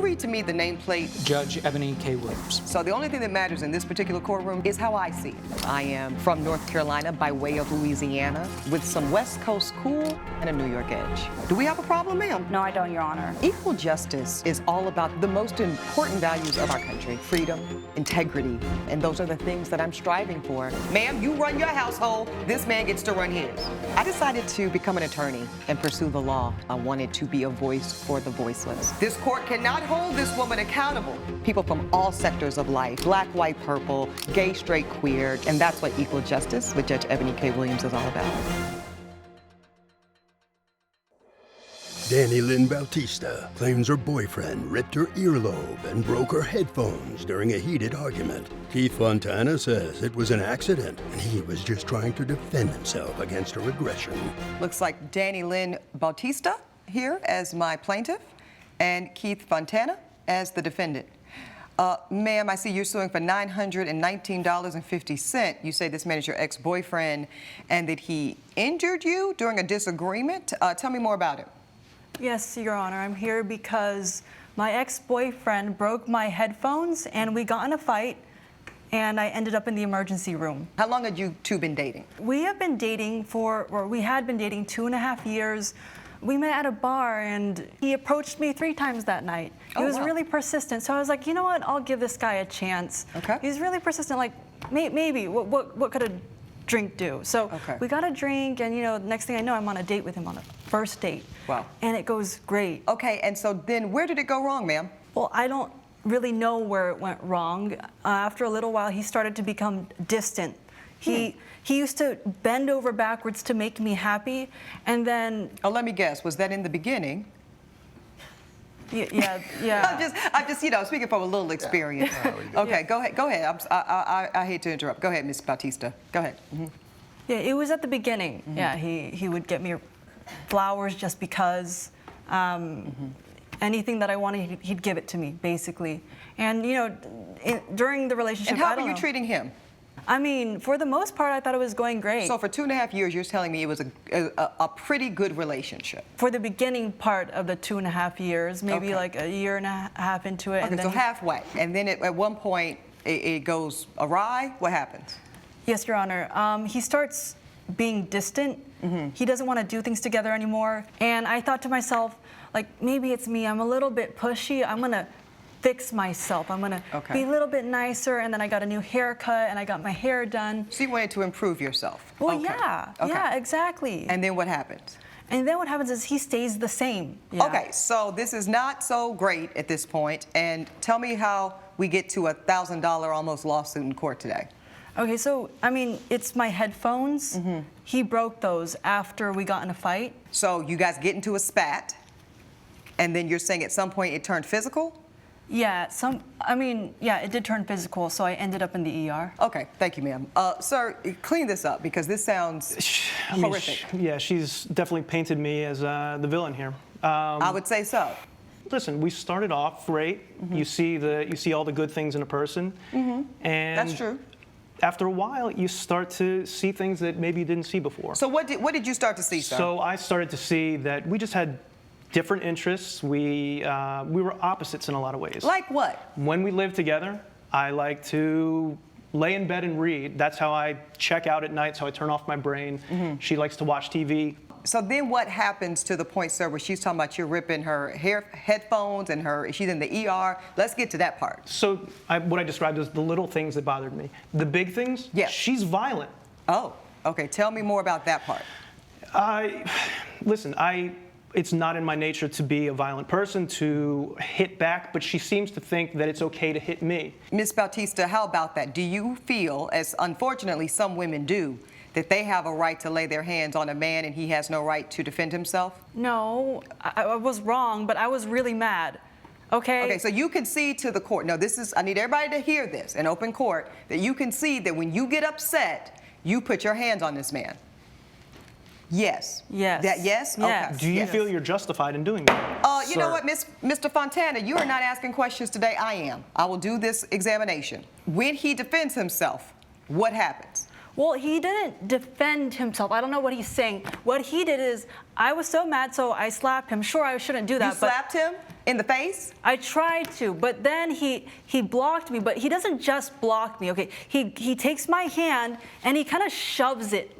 read to me the nameplate? Judge Eboni K. Williams. So the only thing that matters in this particular courtroom is how I see it. I am from North Carolina by way of Louisiana with some West Coast cool and a New York edge. Do we have a problem, ma'am? No, I don't, Your Honor. Equal justice is all about the most important values of our country: freedom, integrity, and those are the things that I'm striving for. Ma'am, you run your household, this man gets to run his. I decided to become an attorney and pursue the law. I wanted to be a voice for the voiceless. This court cannot hold this woman accountable. People from all sectors of life, black, white, purple, gay, straight, queer, and that's what equal justice with Judge Eboni K. Williams is all about. Danny Lynn Bautista claims her boyfriend ripped her earlobe and broke her headphones during a heated argument. Keith Fontana says it was an accident and he was just trying to defend himself against her aggression. Looks like Danny Lynn Bautista here as my plaintiff and Keith Fontana as the defendant. Ma'am, I see you're suing for $919.50. You say this man is your ex-boyfriend and that he injured you during a disagreement. Tell me more about it. Yes, Your Honor. I'm here because my ex-boyfriend broke my headphones and we got in a fight and I ended up in the emergency room. How long had you two been dating? We had been dating 2.5 years. We met at a bar and he approached me 3 times that night. He was really persistent, so I was like, you know what, I'll give this guy a chance. Okay. He's really persistent, like, maybe, what could a drink do? So we got a drink and, you know, next thing I know, I'm on a date with him, on a first date. Wow. And it goes great. Okay, and so then where did it go wrong, ma'am? Well, I don't really know where it went wrong. After a little while, he started to become distant. He used to bend over backwards to make me happy, and then... Oh, let me guess, was that in the beginning? Yeah. I'm just, you know, speaking from a little experience. Okay, go ahead. I hate to interrupt. Go ahead, Ms. Bautista. Go ahead. Yeah, it was at the beginning. Yeah, he would get me flowers just because. Anything that I wanted, he'd give it to me, basically. And, you know, during the relationship, and how were you treating him? I mean, for the most part, I thought it was going great. So for 2.5 years, you're telling me it was a pretty good relationship? For the beginning part of the 2.5 years, maybe like a year and a half into it. Okay, and then so halfway. And then at one point, it goes awry. What happens? Yes, Your Honor. He starts being distant. He doesn't want to do things together anymore. And I thought to myself, like, maybe it's me. I'm a little bit pushy. I'm going to fix myself. I'm going to be a little bit nicer. And then I got a new haircut and I got my hair done. So you wanted to improve yourself? Well, yeah, exactly. And then what happens? And then what happens is he stays the same. Yeah. Okay, so this is not so great at this point. And tell me how we get to a $1,000 almost lawsuit in court today. Okay, so, I mean, it's my headphones. He broke those after we got in a fight. So you guys get into a spat, and then you're saying at some point it turned physical? Yeah, it did turn physical, so I ended up in the ER. Okay, thank you, ma'am. Sir, clean this up, because this sounds horrific. She's definitely painted me as the villain here. I would say so. Listen, we started off great. You see all the good things in a person, and that's true. After a while, you start to see things that maybe you didn't see before. So what did you start to see, sir? So I started to see that we just had different interests. We were opposites in a lot of ways. Like what? When we lived together, I like to lay in bed and read. That's how I check out at night, so I turn off my brain. She likes to watch TV. So then what happens to the point, sir, where she's talking about you're ripping her headphones and she's in the ER? Let's get to that part. So what I described as the little things that bothered me. The big things, she's violent. Oh, okay. Tell me more about that part. It's not in my nature to be a violent person, to hit back, but she seems to think that it's okay to hit me. Ms. Bautista, how about that? Do you feel, as unfortunately some women do, that they have a right to lay their hands on a man and he has no right to defend himself? No, I was wrong, but I was really mad. Okay? Okay, so you concede to the court. Now, I need everybody to hear this in open court, that you concede that when you get upset, you put your hands on this man. Yes. Yes. Yes? Yes. Okay. Do you feel you're justified in doing that? You know what, Mr. Fontana, you are not asking questions today. I am. I will do this examination. When he defends himself, what happens? Well, he didn't defend himself. I don't know what he's saying. What he did is, I was so mad, so I slapped him. Sure, I shouldn't do that. You slapped him in the face? I tried to, but then he blocked me. But he doesn't just block me, okay? He takes my hand and he kind of shoves it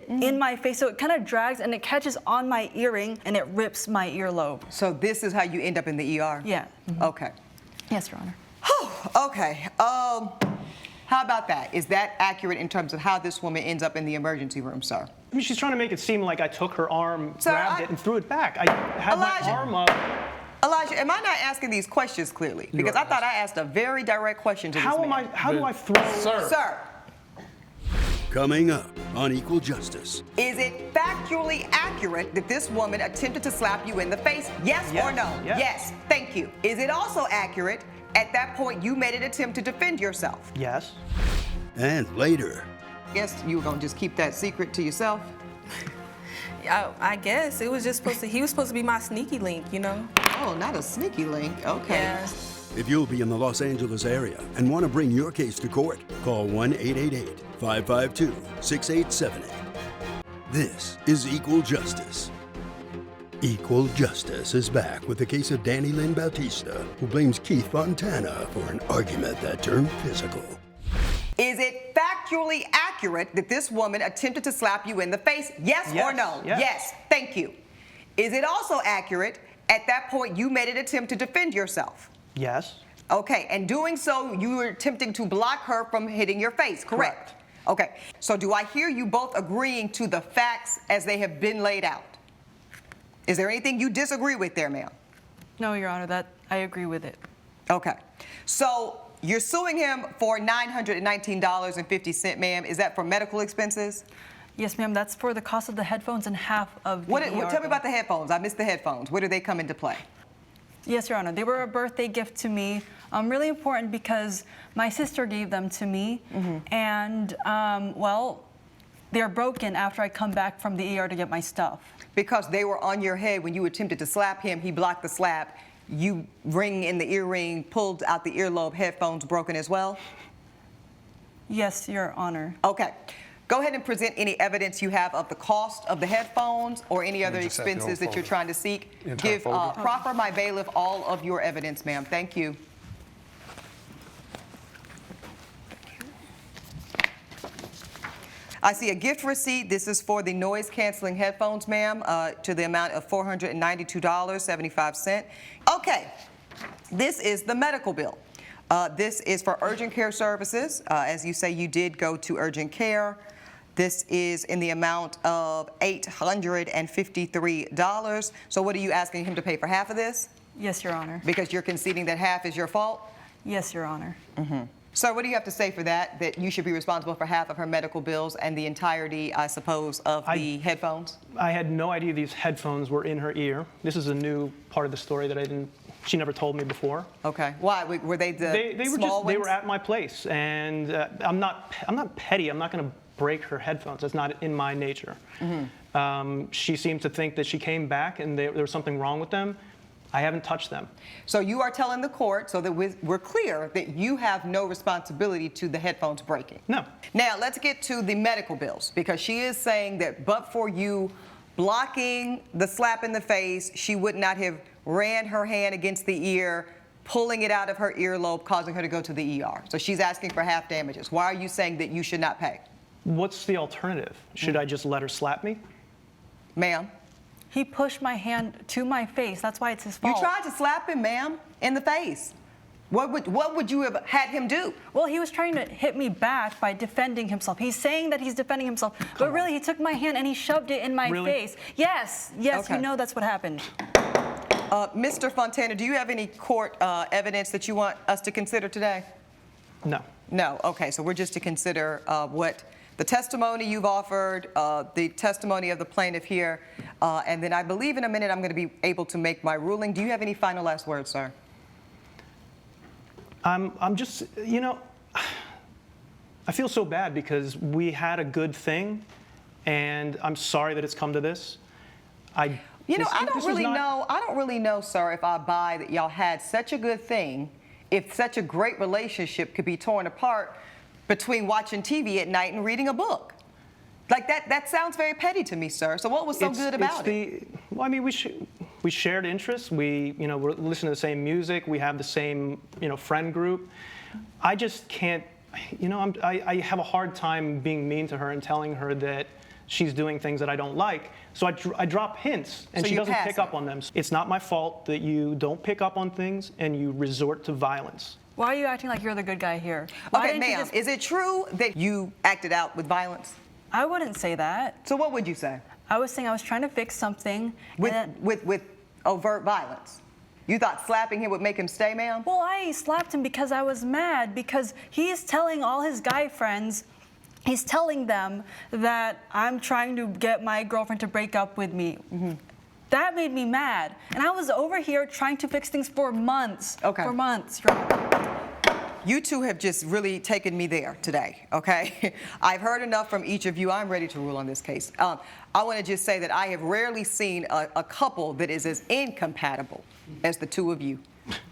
in my face. So it kind of drags and it catches on my earring and it rips my earlobe. So this is how you end up in the ER? Yeah. Okay. Yes, Your Honor. Okay. How about that? Is that accurate in terms of how this woman ends up in the emergency room, sir? I mean, she's trying to make it seem like I took her arm, Sir, grabbed it, and threw it back. I had Elijah. my arm up. Elijah, am I not asking these questions clearly? Because I thought I asked a very direct question to this man. How do I throw? Sir, Coming up on Equal Justice. is it factually accurate that this woman attempted to slap you in the face? Yes or no? Yes. Thank you. Is it also accurate at that point you made an attempt to defend yourself? Yes. And later, Guess you were gonna just keep that secret to yourself? I guess it was just he was supposed to be my sneaky link, you know? Oh, not a sneaky link. Okay. Yeah. if you'll be in the Los Angeles area and want to bring your case to court, call 1-888-552-6878. This is Equal Justice. Equal Justice is back with the case of Danny Lynn Bautista, who blames Keith Fontana for an argument that turned physical. Is it factually accurate that this woman attempted to slap you in the face? Yes or no? Yes. Thank you. Is it also accurate at that point you made an attempt to defend yourself? Yes. Okay, and doing so, you were attempting to block her from hitting your face, correct? Okay, so do I hear you both agreeing to the facts as they have been laid out? Is there anything you disagree with there, ma'am? No, Your Honor, that I agree with it. Okay, so you're suing him for $919.50, ma'am. Is that for medical expenses? Yes, ma'am, that's for the cost of the headphones and half of the ER Tell me bill. about the headphones. I missed the headphones. Where do they come into play? Yes, Your Honor. They were a birthday gift to me. Really important because my sister gave them to me. And, well, they're broken after I come back from the ER to get my stuff. Because they were on your head when you attempted to slap him. He blocked the slap. You ring in the earring, pulled out the earlobe, headphones broken as well? Yes, Your Honor. Okay. Go ahead and present any evidence you have of the cost of the headphones or any other just have the expenses whole that you're folder. trying to seek. The entire Give folder? proper my bailiff all of your evidence, ma'am. Thank you. I see a gift receipt. This is for the noise canceling headphones, ma'am, to the amount of $492.75. Okay, this is the medical bill. This is for urgent care services. As you say, you did go to urgent care. This is in the amount of $853. So what are you asking him to pay for half of this? Yes, Your Honor. Because you're conceding that half is your fault? Yes, Your Honor. Sir, what do you have to say for that, that you should be responsible for half of her medical bills and the entirety, I suppose, of the headphones? I had no idea these headphones were in her ear. This is a new part of the story that she never told me before. Okay. Why? Were they the They were small just, they ones? were at my place, and I'm not petty. I'm not going to break her headphones. That's not in my nature. She seemed to think that she came back and there was something wrong with them. I haven't touched them. So you are telling the court, so that we're clear, that you have no responsibility to the headphones breaking? No. Now, let's get to the medical bills, because she is saying that but for you blocking the slap in the face, she would not have ran her hand against the ear, pulling it out of her earlobe, causing her to go to the ER. So she's asking for half damages. Why are you saying that you should not pay? What's the alternative? Should I just let her slap me? Ma'am? He pushed my hand to my face. That's why it's his fault. You tried to slap him, ma'am, in the face. What would you have had him do? Well, he was trying to hit me back by defending himself. He's saying that he's defending himself, but really he took my hand and he shoved it in my face. Yes, Okay. you know that's what happened. Mr. Fontana, do you have any court evidence that you want us to consider today? No. No. Okay, so we're just to consider what the testimony you've offered, the testimony of the plaintiff here, and then I believe in a minute I'm going to be able to make my ruling. Do you have any final last words, sir? I'm just, you know, I feel so bad because we had a good thing, and I'm sorry that it's come to this. I don't really know, sir, if I buy that y'all had such a good thing, if such a great relationship could be torn apart between watching TV at night and reading a book. Like that sounds very petty to me, sir. So what was so good about it? Well, I mean, we shared interests. We, you know, we're listening to the same music. We have the same, you know, friend group. I just can't, you know, I have a hard time being mean to her and telling her that she's doing things that I don't like. So I drop hints, and So she you doesn't pass pick it. up on them. It's not my fault that you don't pick up on things and you resort to violence. Why are you acting like you're the good guy here? Why Okay, didn't you ma'am, just- is it true that you acted out with violence? I wouldn't say that. So what would you say? I was saying I was trying to fix something. and With overt violence? You thought slapping him would make him stay, ma'am? Well, I slapped him because I was mad, because he's telling all his guy friends, he's telling them that I'm trying to get my girlfriend to break up with me. That made me mad. And I was over here trying to fix things for months. Okay. For months, Your Honor. You two have just really taken me there today, okay? I've heard enough from each of you. I'm ready to rule on this case. I want to just say that I have rarely seen a couple that is as incompatible as the two of you.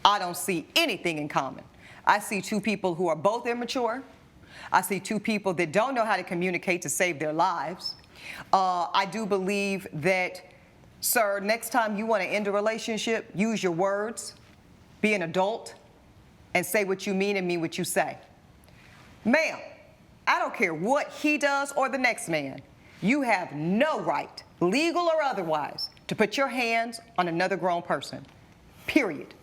I don't see anything in common. I see two people who are both immature. I see two people that don't know how to communicate to save their lives. I do believe that, sir, next time you want to end a relationship, use your words, be an adult, and say what you mean and mean what you say. Ma'am, I don't care what he does or the next man. You have no right, legal or otherwise, to put your hands on another grown person, period.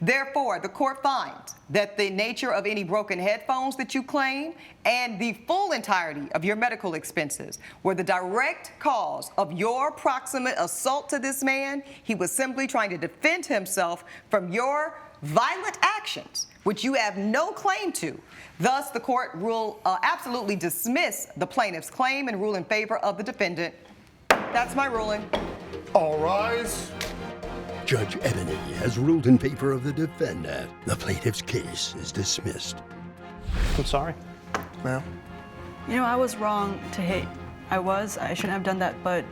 Therefore, the court finds that the nature of any broken headphones that you claim and the full entirety of your medical expenses were the direct cause of your proximate assault to this man. He was simply trying to defend himself from your violent actions, which you have no claim to. Thus, the court will absolutely dismiss the plaintiff's claim and rule in favor of the defendant. That's my ruling. All rise. Judge Eboni has ruled in favor of the defendant. The plaintiff's case is dismissed. I'm sorry. Ma'am. You know, I was wrong to hit. I shouldn't have done that, but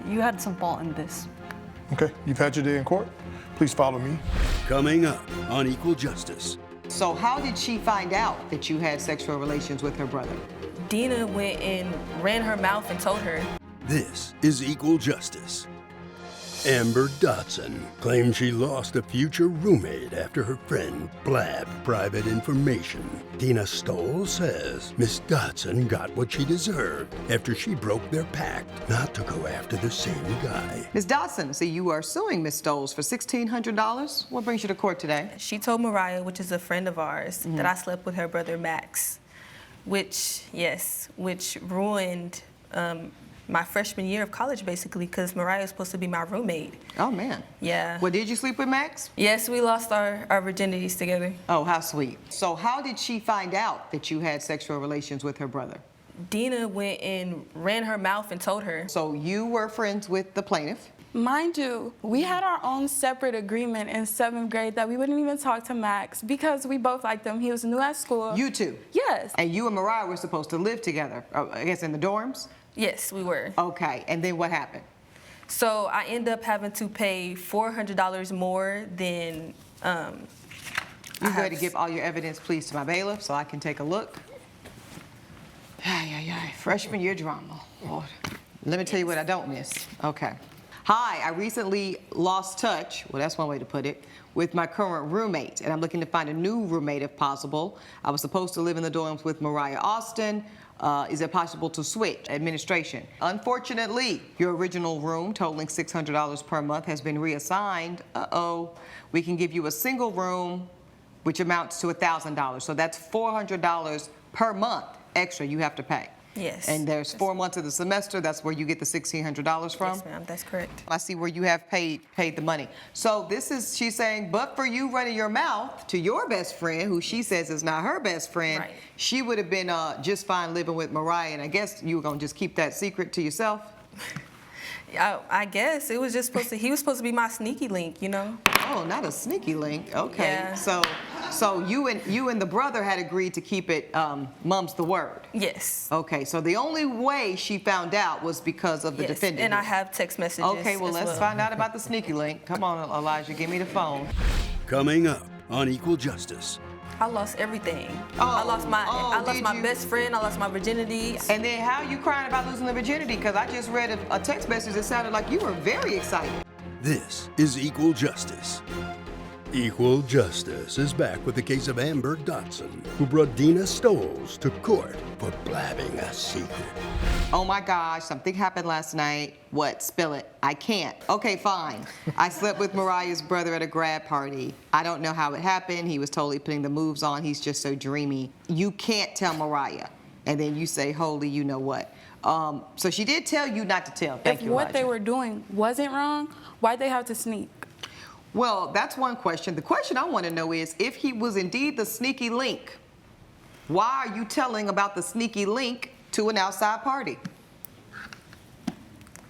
you had some fault in this. Okay, you've had your day in court. Please follow me. Coming up on Equal Justice. So how did she find out that you had sexual relations with her brother? Dina went and ran her mouth and told her. This is Equal Justice. Amber Dotson claims she lost a future roommate after her friend blabbed private information. Dina Stoll says Miss Dotson got what she deserved after she broke their pact not to go after the same guy. Ms. Dotson, so you are suing Ms. Stoles for $1,600. What brings you to court today? She told Mariah, which is a friend of ours, that I slept with her brother Max, which ruined my freshman year of college, basically, because Mariah was supposed to be my roommate. Oh, man. Yeah. Well, did you sleep with Max? Yes, we lost our virginities together. Oh, how sweet. So how did she find out that you had sexual relations with her brother? Dina went and ran her mouth and told her. So you were friends with the plaintiff? Mind you, we had our own separate agreement in 7th grade that we wouldn't even talk to Max because we both liked him. He was new at school. You two? Yes. And you and Mariah were supposed to live together, I guess in the dorms? Yes, we were. Okay, and then what happened? So I ended up having to pay $400 more than. You go ahead and give all your evidence, please, to my bailiff so I can take a look. Freshman year drama. Lord. Let me tell you what I don't miss. Okay. Hi, I recently lost touch, well, that's one way to put it, with my current roommate, and I'm looking to find a new roommate if possible. I was supposed to live in the dorms with Mariah Austin. Is it possible to switch? Administration. Unfortunately, your original room, totaling $600 per month, has been reassigned. Uh-oh. We can give you a single room, which amounts to $1,000. So that's $400 per month extra you have to pay. Yes. And there's 4 months of the semester. That's where you get the $1,600 from? Yes, ma'am, that's correct. I see where you have paid the money. So this is, she's saying, but for you running your mouth to your best friend, who she says is not her best friend, Right. she would have been just fine living with Mariah, and I guess you were gonna just keep that secret to yourself? I guess it was just supposed to. He was supposed to be my sneaky link, you know. Oh, not a sneaky link. Okay. Yeah. So you and the brother had agreed to keep it mum's the word. Yes. Okay. So the only way she found out was because of the Yes. defendant. And I have text messages. Okay. Well, let's find out about the sneaky link. Come on, Elijah, give me the phone. Coming up on Equal Justice. I lost everything. Oh, I lost did my you? best friend. I lost my virginity. And then how are you crying about losing the virginity? Because I just read a text message that sounded like you were very excited. This is Equal Justice. Equal Justice is back with the case of Amber Dotson, who brought Dina Stoles to court for blabbing a secret. Oh my gosh, something happened last night. What? Spill it. I can't. Okay, fine. I slept with Mariah's brother at a grad party. I don't know how it happened. He was totally putting the moves on. He's just so dreamy. You can't tell Mariah. And then you say, holy, you know what. So she did tell you not to tell. Thank If you, what Elijah. they were doing wasn't wrong, why'd they have to sneak? Well, that's one question. The question I want to know is, if he was indeed the sneaky link, why are you telling about the sneaky link to an outside party?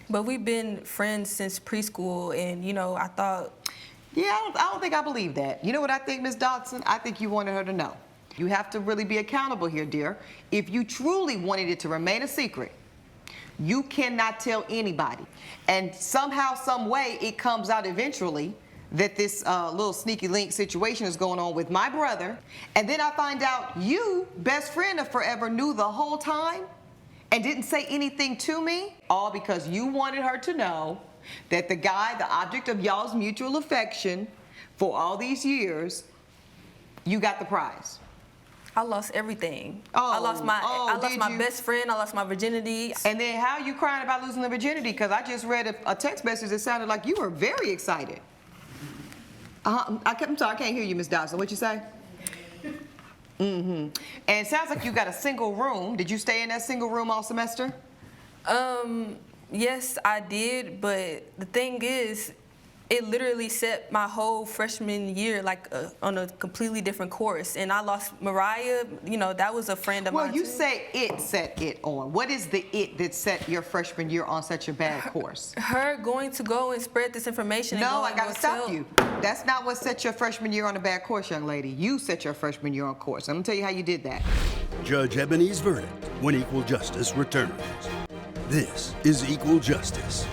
But we've been friends since preschool, and I thought. Yeah, I don't think I believe that. You know what I think, Ms. Dodson? I think you wanted her to know. You have to really be accountable here, dear. If you truly wanted it to remain a secret, you cannot tell anybody. And somehow, some way, it comes out eventually that this little sneaky link situation is going on with my brother. And then I find out you, best friend of forever, knew the whole time and didn't say anything to me, all because you wanted her to know that the guy, the object of y'all's mutual affection for all these years, you got the prize. I lost everything. Oh, I lost my did you? best friend. I lost my virginity. And then how are you crying about losing the virginity? Because I just read a text message that sounded like you were very excited. I'm sorry, I can't hear you, Ms. Dodson. What'd you say? And it sounds like you got a single room. Did you stay in that single room all semester? Yes, I did, but the thing is, it literally set my whole freshman year on a completely different course. And I lost Mariah. That was a friend of mine. Well, you too. say it set it on. What is the it that set your freshman year on such a bad course? Her going to go and spread this information. No, I and gotta stop you. That's not what set your freshman year on a bad course, young lady. You set your freshman year on course. I'm gonna tell you how you did that. Judge Eboni's verdict when Equal Justice returns. This is Equal Justice.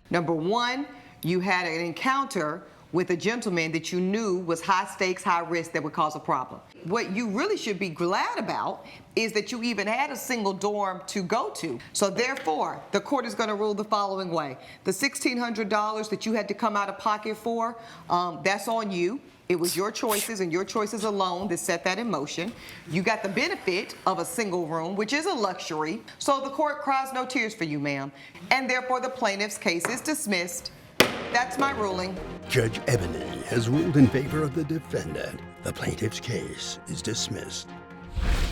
Number one, you had an encounter with a gentleman that you knew was high stakes, high risk, that would cause a problem. What you really should be glad about is that you even had a single dorm to go to. So therefore, the court is gonna rule the following way. The $1,600 that you had to come out of pocket for, that's on you. It was your choices and your choices alone that set that in motion. You got the benefit of a single room, which is a luxury. So the court cries no tears for you, ma'am. And therefore, the plaintiff's case is dismissed. That's my ruling. Judge Eboni has ruled in favor of the defendant. The plaintiff's case is dismissed.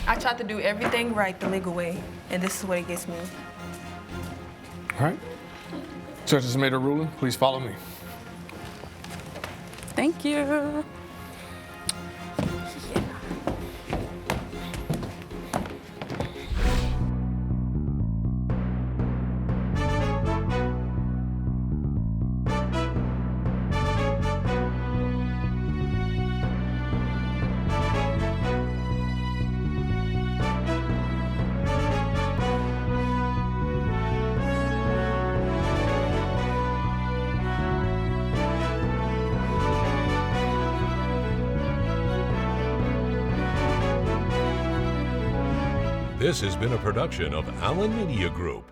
I tried to do everything right the legal way, and this is what it gets me. All right. Judge has made a ruling. Please follow me. Thank you. This has been a production of Allen Media Group.